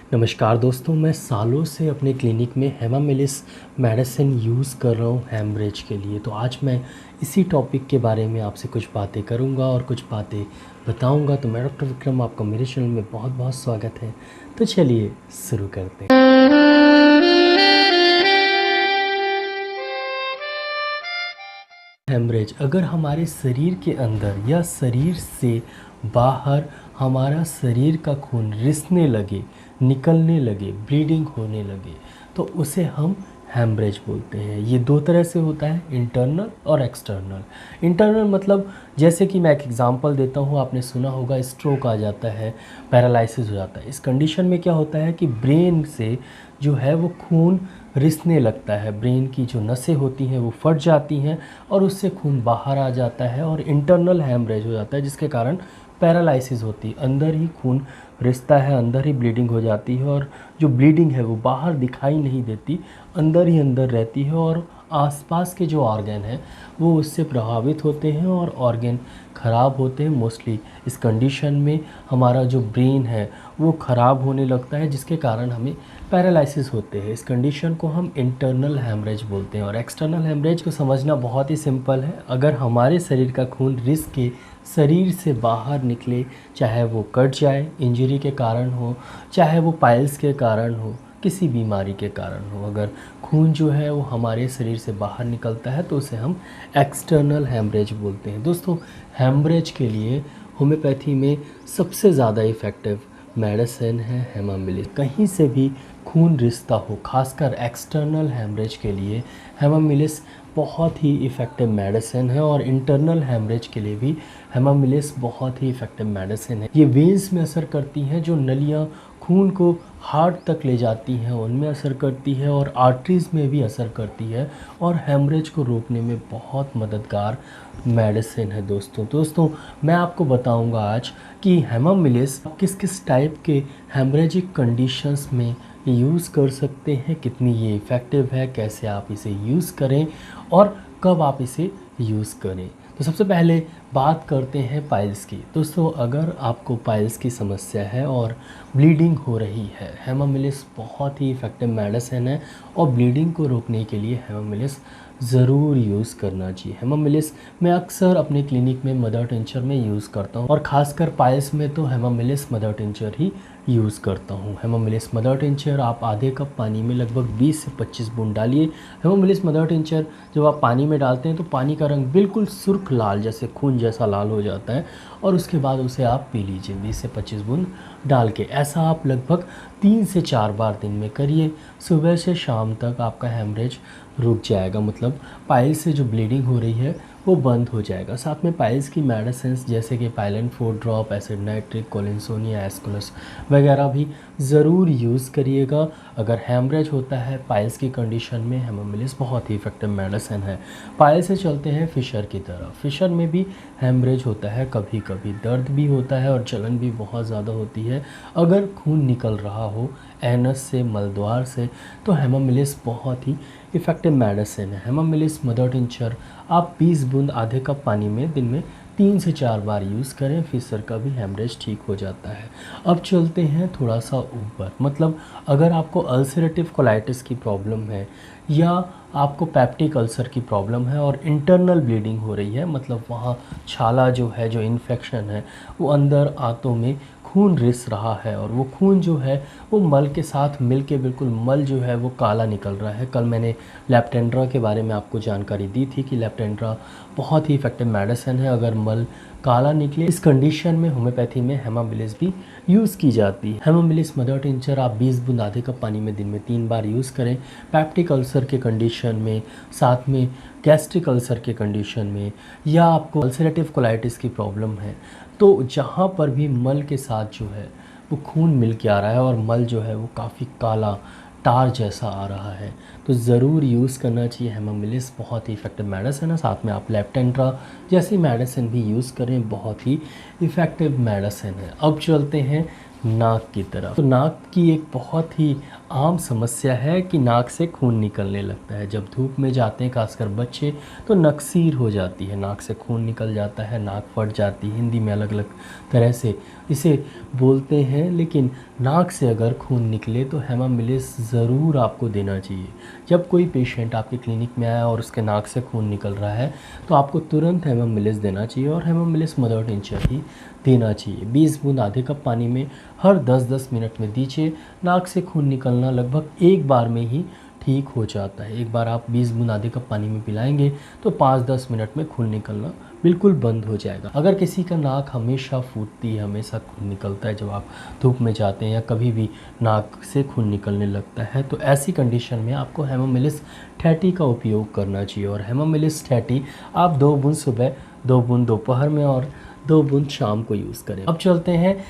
नमस्कार दोस्तों, मैं सालों से अपने क्लिनिक में हेमामिलिस मेडिसिन यूज़ कर रहा हूँ हेमरेज के लिए। तो आज मैं इसी टॉपिक के बारे में आपसे कुछ बातें करूँगा और कुछ बातें बताऊँगा। तो मैं डॉक्टर विक्रम, आपका मेरे चैनल में बहुत बहुत स्वागत है। तो चलिए शुरू करते हैं। हेमरेज अगर हमारे शरीर के अंदर या शरीर से बाहर हमारा शरीर का खून रिसने लगे, निकलने लगे, ब्लीडिंग होने लगे, तो उसे हम हेमरेज बोलते हैं। ये दो तरह से होता है, इंटरनल और एक्सटर्नल। इंटरनल मतलब जैसे कि मैं एक एग्जांपल देता हूँ, आपने सुना होगा स्ट्रोक आ जाता है, पैरालिसिस हो जाता है। इस कंडीशन में क्या होता है कि ब्रेन से जो है वो खून रिसने लगता है, ब्रेन की जो नसें होती हैं वो फट जाती हैं और उससे खून बाहर आ जाता है और इंटरनल हेमरेज हो जाता है, जिसके कारण पैरालिसिस होती है। अंदर ही खून रिसता है, अंदर ही ब्लीडिंग हो जाती है और जो ब्लीडिंग है वो बाहर दिखाई नहीं देती, अंदर ही अंदर रहती है और आसपास के जो ऑर्गन हैं वो उससे प्रभावित होते हैं और ऑर्गन ख़राब होते हैं। मोस्टली इस कंडीशन में हमारा जो ब्रेन है वो ख़राब होने लगता है, जिसके कारण हमें पैरालिसिस होते हैं। इस कंडीशन को हम इंटरनल हेमरेज बोलते हैं। और एक्सटर्नल हेमरेज को समझना बहुत ही सिंपल है। अगर हमारे शरीर का खून रिस के शरीर से बाहर निकले, चाहे वो कट जाए, इंजरी के कारण हो, चाहे वो पाइल्स के कारण हो, किसी बीमारी के कारण हो, अगर खून जो है वो हमारे शरीर से बाहर निकलता है तो उसे हम एक्सटर्नल हेमरेज बोलते हैं। दोस्तों, हेमरेज के लिए होम्योपैथी में सबसे ज़्यादा इफ़ेक्टिव मेडिसिन है हेमामिलिस। कहीं से भी खून रिसता हो, खासकर एक्सटर्नल हेमरेज के लिए हेमामिलिस बहुत ही इफ़ेक्टिव मेडिसिन है। और इंटरनल हेमरेज के लिए भी हेमामिलिस बहुत ही इफ़ेक्टिव मेडिसिन है। ये वेन्स में असर करती हैं, जो नलियाँ खून को हार्ट तक ले जाती हैं, उनमें असर करती है और आर्टरीज़ में भी असर करती है और हेमरेज को रोकने में बहुत मददगार मेडिसिन है। दोस्तों मैं आपको बताऊंगा आज कि हेमामिलिस किस किस टाइप के हेमरेजिक कंडीशंस में यूज़ कर सकते हैं, कितनी ये इफ़ेक्टिव है, कैसे आप इसे यूज़ करें और कब आप इसे यूज़ करें। तो सबसे पहले बात करते हैं पाइल्स की। दोस्तों, अगर आपको पाइल्स की समस्या है और ब्लीडिंग हो रही है, हेमामिलिस बहुत ही इफ़ेक्टिव मेडिसिन है और ब्लीडिंग को रोकने के लिए हेमामिलिस ज़रूर यूज़ करना चाहिए। हेमामिलिस मैं अक्सर अपने क्लिनिक में मदर टिंचर में यूज़ करता हूँ और ख़ासकर पाइल्स में तो हेमामिलिस मदर टिंचर ही यूज़ करता हूँ। हेमामिलिस मदर टिंचर आप आधे कप पानी में लगभग 20 से 25 बूंद डालिए। हेमामिलिस मदर टिंचर जब आप पानी में डालते हैं तो पानी का रंग बिल्कुल सुर्ख लाल, जैसे खून जैसा लाल हो जाता है और उसके बाद उसे आप पी लीजिए 20 से 25 बूंद डाल के। ऐसा आप लगभग 3 से 4 बार दिन में करिए। सुबह से शाम तक आपका हेमरेज रुक जाएगा, मतलब पाइल्स से जो ब्लीडिंग हो रही है वो बंद हो जाएगा। साथ में पाइल्स की मेडिसिन जैसे कि pylon 4 drop, acid nitric, Collinsonia, Aesculus वगैरह भी ज़रूर यूज़ करिएगा। अगर हेमरेज होता है पाइल्स की कंडीशन में, हेमामिलिस बहुत ही इफ़ेक्टिव मेडिसिन है। पाइल्स से चलते हैं फिशर की तरफ। फिशर में भी हेमरेज होता है, कभी कभी दर्द भी होता है और जलन भी बहुत ज़्यादा होती है। अगर खून निकल रहा हो एनस से, मलद्वार से, तो हेमामिलिस बहुत ही इफ़ेक्टिव मेडिसिन है। हेमामिलिस मदर टिंचर आप 20 बूंद आधे कप पानी में दिन में 3 से 4 बार यूज़ करें, फिशर का भी हेमरेज ठीक हो जाता है। अब चलते हैं थोड़ा सा ऊपर, मतलब अगर आपको अल्सरेटिव कोलाइटिस की प्रॉब्लम है या आपको पेप्टिक अल्सर की प्रॉब्लम है और इंटरनल ब्लीडिंग हो रही है, मतलब वहाँ छाला जो है, जो इन्फेक्शन है वो अंदर आंतों में खून रिस रहा है और वो खून जो है वो मल के साथ मिल के बिल्कुल मल जो है वो काला निकल रहा है। कल मैंने लेप्टेंड्रा के बारे में आपको जानकारी दी थी कि लेप्टेंड्रा बहुत ही इफ़ेक्टिव मेडिसिन है अगर मल काला निकले। इस कंडीशन में होम्योपैथी में हेमामिलिस भी यूज़ की जाती है। हेमामिलिस मदर टिंचर आप 20 बूंद आधे कप पानी में दिन में 3 बार यूज़ करें। पेप्टिक अल्सर के कंडीशन में, साथ में गैस्ट्रिक अल्सर के कंडीशन में, या आपको अल्सरेटिव कोलाइटिस की प्रॉब्लम है, तो जहाँ पर भी मल के साथ जो है वो खून मिल के आ रहा है और मल जो है वो काफ़ी काला टार जैसा आ रहा है, तो ज़रूर यूज़ करना चाहिए। हेमामिलिस बहुत ही इफ़ेक्टिव मेडिसिन है। साथ में आप लेप्टेंड्रा जैसी मेडिसिन भी यूज़ करें, बहुत ही इफ़ेक्टिव मेडिसिन है। अब चलते हैं नाक की तरफ। तो नाक की एक बहुत ही आम समस्या है कि नाक से खून निकलने लगता है। जब धूप में जाते हैं खासकर बच्चे तो नकसीर हो जाती है, नाक से खून निकल जाता है, नाक फट जाती है। हिंदी में अलग अलग तरह से इसे बोलते हैं, लेकिन नाक से अगर खून निकले तो हेमामिलिस ज़रूर आपको देना चाहिए। जब कोई पेशेंट आपके क्लिनिक में आया और उसके नाक से खून निकल रहा है तो आपको तुरंत हेमामिलिस देना चाहिए, और हेमामिलिस मदर टिंचर ही देना चाहिए। 20 बूंद आधे कप पानी में हर 10-10 मिनट में दीजिए। नाक से खून निकलना लगभग एक बार में ही ठीक हो जाता है। एक बार आप 20 बूंद आधे कप पानी में पिलाएंगे तो 5-10 मिनट में खून निकलना बिल्कुल बंद हो जाएगा। अगर किसी का नाक हमेशा फूटती है, हमेशा खून निकलता है जब आप धूप में जाते हैं या कभी भी नाक से खून निकलने लगता है, तो ऐसी कंडीशन में आपको हेमामिलिस 30 का उपयोग करना चाहिए। और हेमामिलिस 30 आप 2 बूंद सुबह, 2 बूंद दोपहर में और 2 बूंद शाम को यूज़ करें। अब चलते हैं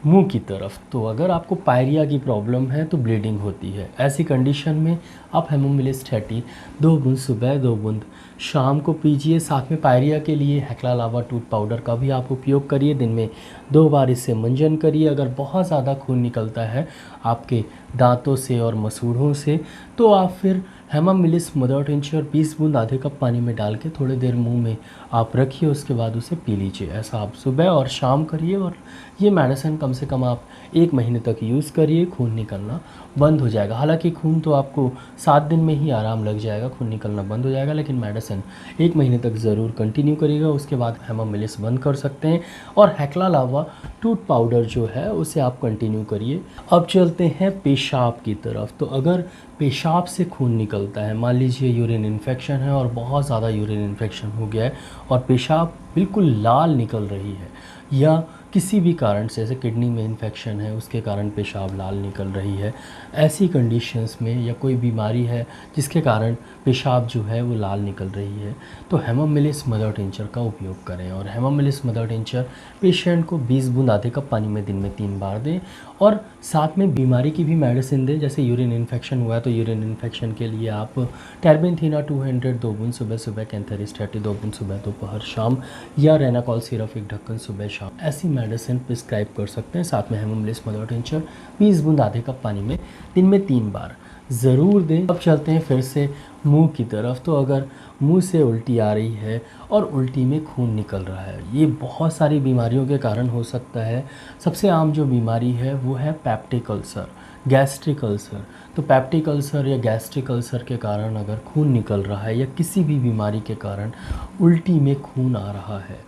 मुंह की तरफ। तो अगर आपको पायरिया की प्रॉब्लम है तो ब्लीडिंग होती है, ऐसी कंडीशन में आप हेमामिलिस 30 2 बूंद सुबह, 2 बूंद शाम को पीजिए। साथ में पायरिया के लिए हेक्ला लावा टूथ पाउडर का भी आप उपयोग करिए। दिन में 2 बार इससे मंजन करिए। अगर बहुत ज़्यादा खून निकलता है आपके दांतों से और मसूड़ों से तो आप फिर हेमामिलिस मदर टिंचर 20 बूंद आधे कप पानी में डाल के थोड़ी देर मुंह में आप रखिए, उसके बाद उसे पी लीजिए। ऐसा आप सुबह और शाम करिए, और ये मेडिसिन कम से कम आप 1 महीने तक यूज़ करिए, खून निकलना बंद हो जाएगा। हालांकि खून तो आपको 7 दिन में ही आराम लग जाएगा, खून निकलना बंद हो जाएगा, लेकिन मेडिसिन 1 महीने तक ज़रूर कंटिन्यू करिएगा। उसके बाद हेमामिलिस बंद कर सकते हैं, और हेक्ला लावा टूथ पाउडर जो है उसे आप कंटिन्यू करिए। अब चलते हैं पेशाब की तरफ। तो अगर पेशाब से खून निकलता है, मान लीजिए यूरिन इन्फेक्शन है और बहुत ज़्यादा यूरिन इन्फेक्शन हो गया है और पेशाब बिल्कुल लाल निकल रही है, या किसी भी कारण से, जैसे किडनी में इन्फेक्शन है उसके कारण पेशाब लाल निकल रही है, ऐसी कंडीशंस में, या कोई बीमारी है जिसके कारण पेशाब जो है वो लाल निकल रही है, तो हेमामिलिस मदर टिंचर का उपयोग करें। और हेमामिलिस मदर टिंचर पेशेंट को 20 बूंद आधे कप पानी में दिन में 3 बार दें, और साथ में बीमारी की भी मेडिसिन दें। जैसे यूरिन इन्फेक्शन हुआ है तो यूरिन इन्फेक्शन के लिए आप टर्बेंथीना 200 2 बूंद सुबह सुबह, कैंथेरिस 30 2 बूंद सुबह दोपहर शाम, या रेनाकॉल सिरप 1 ढक्कन सुबह शाम, ऐसी मेडिसिन प्रिस्क्राइब कर सकते हैं। साथ में हेमामिलिस मदर टिंचर 20 बूंद आधे कप पानी में दिन में 3 बार ज़रूर दें। अब चलते हैं फिर से मुंह की तरफ। तो अगर मुंह से उल्टी आ रही है और उल्टी में खून निकल रहा है, ये बहुत सारी बीमारियों के कारण हो सकता है। सबसे आम जो बीमारी है वो है पेप्टिक अल्सर, गैस्ट्रिक अल्सर। तो पेप्टिक अल्सर या गैस्ट्रिक अल्सर के कारण अगर खून निकल रहा है, या किसी भी बीमारी के कारण उल्टी में खून आ रहा है,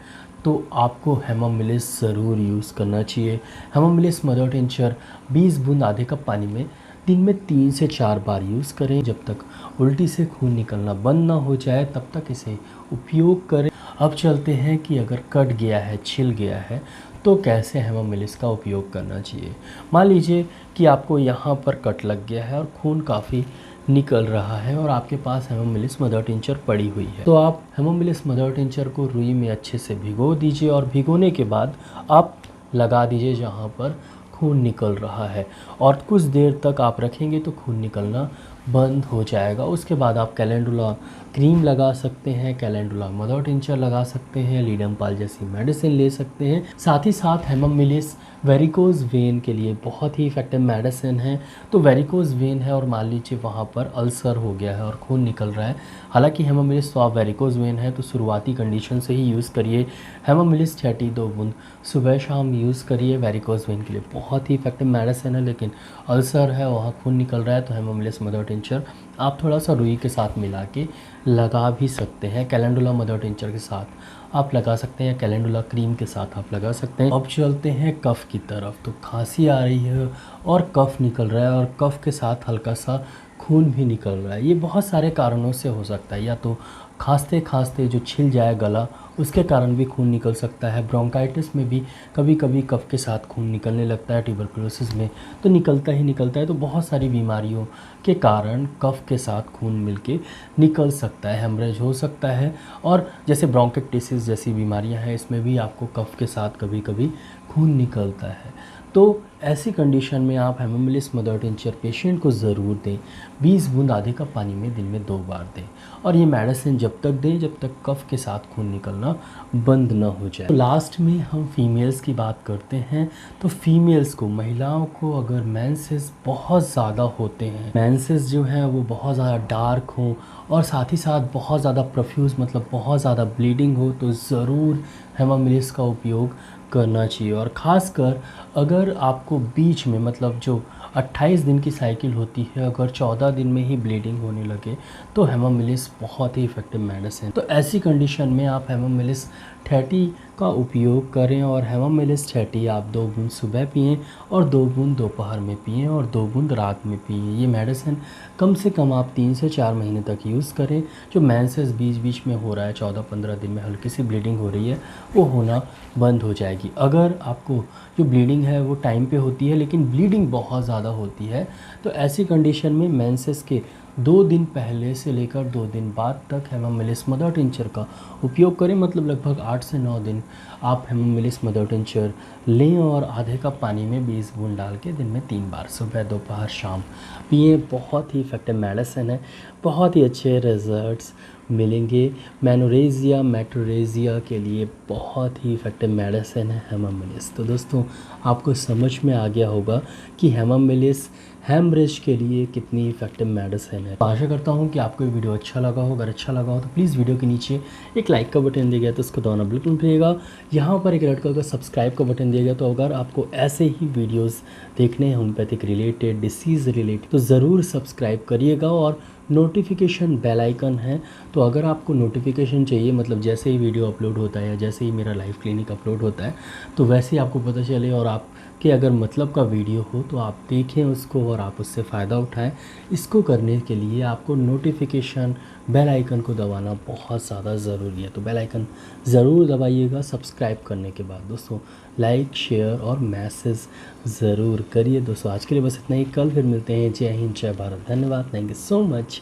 तो आपको हेमामिलिस ज़रूर यूज़ करना चाहिए। हेमामिलिस मदर टिंचर 20 बूंद आधे कप पानी में दिन में 3 से 4 बार यूज़ करें। जब तक उल्टी से खून निकलना बंद ना हो जाए तब तक इसे उपयोग करें। अब चलते हैं कि अगर कट गया है, छिल गया है, तो कैसे हेमामिलिस का उपयोग करना चाहिए। मान लीजिए कि आपको यहाँ पर कट लग गया है और खून काफ़ी निकल रहा है और आपके पास हेमामिलिस मदर टिंचर पड़ी हुई है, तो आप हेमामिलिस मदर टिंचर को रुई में अच्छे से भिगो दीजिए, और भिगोने के बाद आप लगा दीजिए जहाँ पर खून निकल रहा है, और कुछ देर तक आप रखेंगे तो खून निकलना बंद हो जाएगा। उसके बाद आप कैलेंडुला क्रीम लगा सकते हैं, कैलेंडुला मदर टिंचर लगा सकते हैं, लीडमपाल जैसी मेडिसिन ले सकते हैं। साथ ही साथ हेमामिलिस वेरिकोज वेन के लिए बहुत ही इफेक्टिव मेडिसिन है। तो वेरिकोज वेन है और मान लीजिए वहाँ पर अल्सर हो गया है और खून निकल रहा है, हालांकि हेमामिलिस तो आप वेरिकोज वेन है तो शुरुआती कंडीशन से ही यूज़ करिए। हेमामिलिस 30 2 बूंद सुबह शाम यूज़ करिए। वेरिकोज वेन के लिए बहुत ही इफेक्टिव मेडिसिन है, लेकिन अल्सर है, वहाँ खून निकल रहा है, तो हेमामिलिस मदर टिंचर आप थोड़ा सा रुई के साथ मिला के लगा भी सकते हैं। कैलेंडुला मदर टिंचर के साथ आप लगा सकते हैं, कैलेंडुला क्रीम के साथ आप लगा सकते हैं। अब चलते हैं कफ़ की तरफ। तो खांसी आ रही है और कफ़ निकल रहा है, और कफ़ के साथ हल्का सा खून भी निकल रहा है। ये बहुत सारे कारणों से हो सकता है, या तो खांसते खांसते जो छिल जाए गला उसके कारण भी खून निकल सकता है। ब्रोंकाइटिस में भी कभी कभी कफ के साथ खून निकलने लगता है। ट्यूबरकुलोसिस में तो निकलता ही निकलता है। तो बहुत सारी बीमारियों के कारण कफ के साथ खून मिलके निकल सकता है, हेमरेज हो सकता है। और जैसे ब्रोंकाइटिस जैसी बीमारियां हैं, इसमें भी आपको कफ के साथ कभी कभी खून निकलता है। तो ऐसी कंडीशन में आप हेमोमिलिस मदर टिंचर पेशेंट को ज़रूर दें। 20 बूंद आधे कप पानी में दिन में 2 बार दें, और ये मेडिसिन जब तक दें जब तक कफ के साथ खून निकलना बंद न हो जाए। तो लास्ट में हम फीमेल्स की बात करते हैं। तो फीमेल्स को, महिलाओं को अगर मेंसेस बहुत ज़्यादा होते हैं, मेंसेस जो हैं वो बहुत ज़्यादा डार्क हो और साथ ही साथ बहुत ज़्यादा प्रोफ्यूज मतलब बहुत ज़्यादा ब्लीडिंग हो, तो ज़रूर हेमोमिलिस का उपयोग करना चाहिए। और ख़ासकर अगर आपको बीच में मतलब जो 28 दिन की साइकिल होती है, अगर 14 दिन में ही ब्लीडिंग होने लगे तो हेमोमिलिस बहुत ही इफ़ेक्टिव मेडिसिन। तो ऐसी कंडीशन में आप हेमोमिलिस 30 का उपयोग करें, और हेमोमिलिस 30 आप 2 बूंद सुबह पिएं और 2 बूंद दोपहर में पिएं और 2 बूंद रात में पिएं। ये मेडिसिन कम से कम आप 3 से 4 महीने तक यूज़ करें। जो मेंसेस बीच बीच में हो रहा है, 14-15 दिन में हल्की सी ब्लीडिंग हो रही है, वो होना बंद हो जाएगी। अगर आपको जो ब्लीडिंग है वो टाइम पे होती है लेकिन ब्लीडिंग बहुत ज़्यादा होती है, तो ऐसी कंडीशन में मेंसेस के 2 दिन पहले से लेकर 2 दिन बाद तक हेमोमिलिस मदर टिंचर का उपयोग करें। मतलब लगभग 8 से 9 दिन आप हेमोमिलिस मदर टिंचर लें और आधे कप पानी में 20 बूंद डाल के दिन में 3 बार सुबह दोपहर शाम पिए। बहुत ही इफ़ेक्टिव मेडिसिन है, बहुत ही अच्छे रिजल्ट्स मिलेंगे। मेनोरेजिया मेट्रोरेजिया के लिए बहुत ही इफ़ेक्टिव मेडिसिन है हेमोमिलिस। तो दोस्तों, आपको समझ में आ गया होगा कि हेमोमिलिस हेमरेज के लिए कितनी इफ़ेक्टिव मेडिसिन है। तो आशा करता हूँ कि आपको ये वीडियो अच्छा लगा हो। अगर अच्छा लगा हो तो प्लीज़ वीडियो के नीचे एक लाइक का बटन दिया गया तो उसको दबाना बिल्कुल मत भूलिएगा। यहाँ पर एक रेड कलर का सब्सक्राइब का बटन दिया गया, तो अगर आपको ऐसे ही वीडियोस देखने हैं होम्योपैथिक रिलेटेड, डिसीज़ रिलेटेड, तो ज़रूर सब्सक्राइब करिएगा। और नोटिफिकेशन बेल आइकन है, तो अगर आपको नोटिफिकेशन चाहिए, मतलब जैसे ही वीडियो अपलोड होता है या जैसे ही मेरा लाइव क्लिनिक अपलोड होता है, तो वैसे ही आपको पता चले और आपके अगर मतलब का वीडियो हो तो आप देखें उसको और आप उससे फ़ायदा उठाएं। इसको करने के लिए आपको नोटिफिकेशन बेल आइकन को दबाना बहुत ज़्यादा ज़रूरी है। तो बेल आइकन ज़रूर दबाइएगा सब्सक्राइब करने के बाद। दोस्तों, लाइक शेयर और मैसेज ज़रूर करिए। दोस्तों, आज के लिए बस इतना ही। कल फिर मिलते हैं। जय हिंद, जय भारत, धन्यवाद, thank you so much,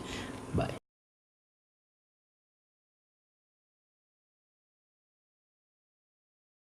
bye.